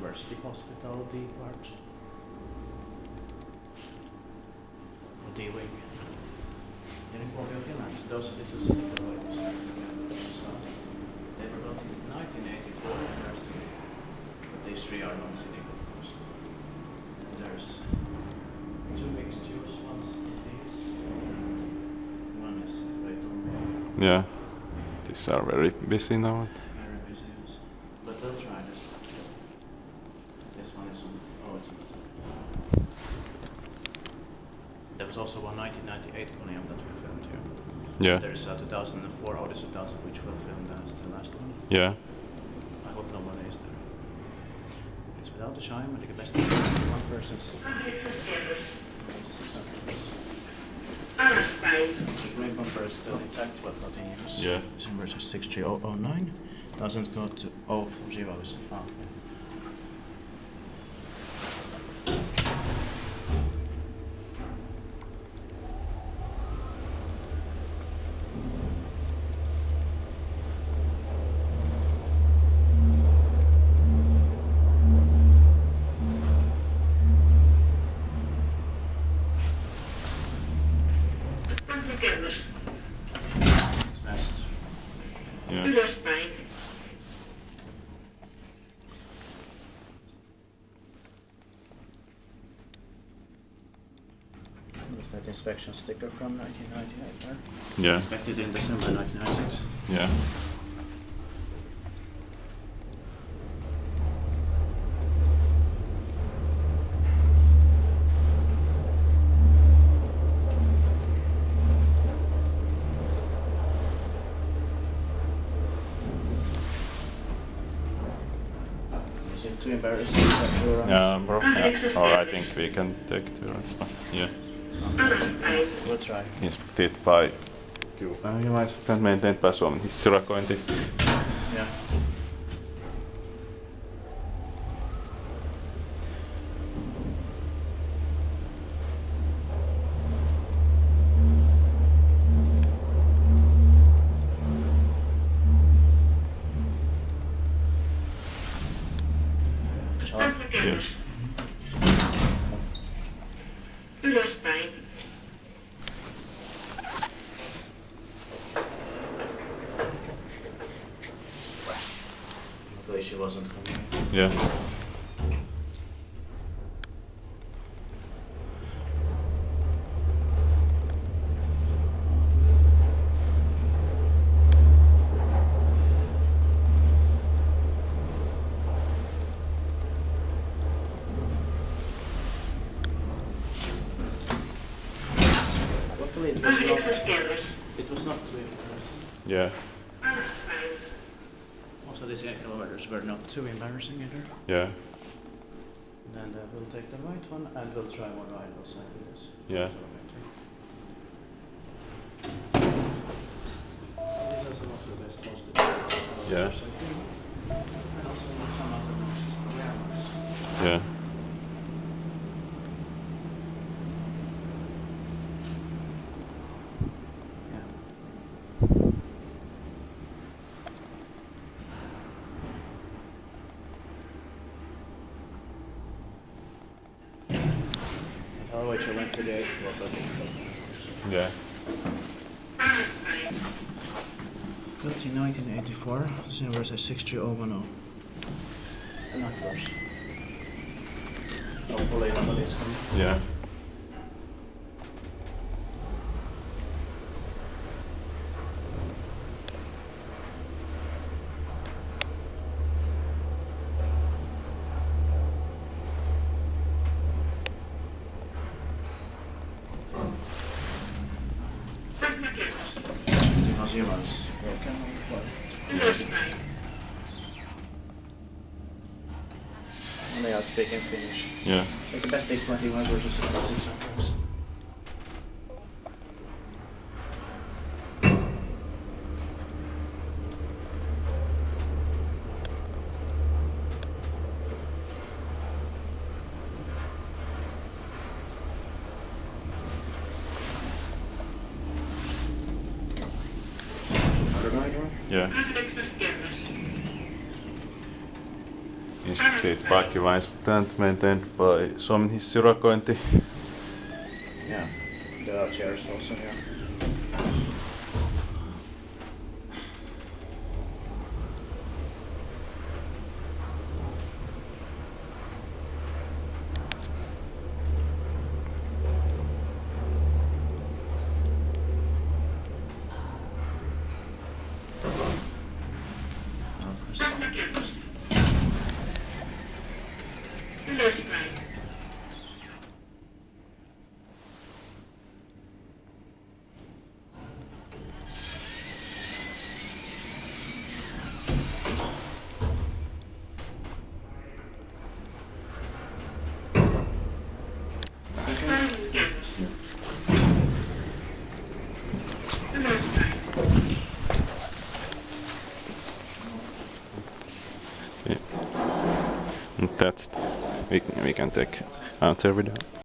university hospital, D part. Or D wing. Here in Kuopio, Finland, those are the two cynical waves. So they were built in 1984, they are cynic. But these three are not cynic, of course. And there's two fixtures, one's these, and one is right on there. Yeah, these are very busy now. Very busy, yes. But we'll try this. This one is on, oh, it's not. There was also one 1998 Kone that we filmed here. Yeah. There's a 2004 Odyssey 2000 which we'll film as the last one. Yeah. I hope nobody is there. It's without the chime, but the best thing is one person's. The green bumper is still intact but not in use. Yeah. This inverse is 63009. Doesn't go to O for zeros. Ah, okay. It's best. Yeah. There's that inspection sticker from 1998 there. Yeah. Inspected in December 1996. Yeah. Is it too embarrassing that you're on? Yeah, bro. Yeah. Or I think we can take two. It's fine. Yeah. We'll try. Inspected by Kuopio. Inspected maintained by Suomen hissirakointi. Yeah. Yeah. Ylöspäin. Luckily she wasn't coming. Yeah. Luckily it was not too embarrassing. Yeah. Also these elevators were not too embarrassing either. Yeah. Then we'll take the right one and we'll try one ride also with this. Yeah. These are some of the best hospitals. Yeah. And also some other rare ones. Yeah. I'll wait till I went to the 8th floor, but Yeah. built in 1984, this inverse is 63010. And of course. Hopefully nobody's coming. Yeah. Zeros. And they are speaking Finnish. Yeah. Like the best is 21 versus 66 sometimes. Yeah. Inspected parking by inspectant, maintained by Suomen hissiurakointi. Yeah, there are chairs also here. Takarakerros. Ylöspäin. Toinen kerros. Ylöspäin. That's we can take out every day.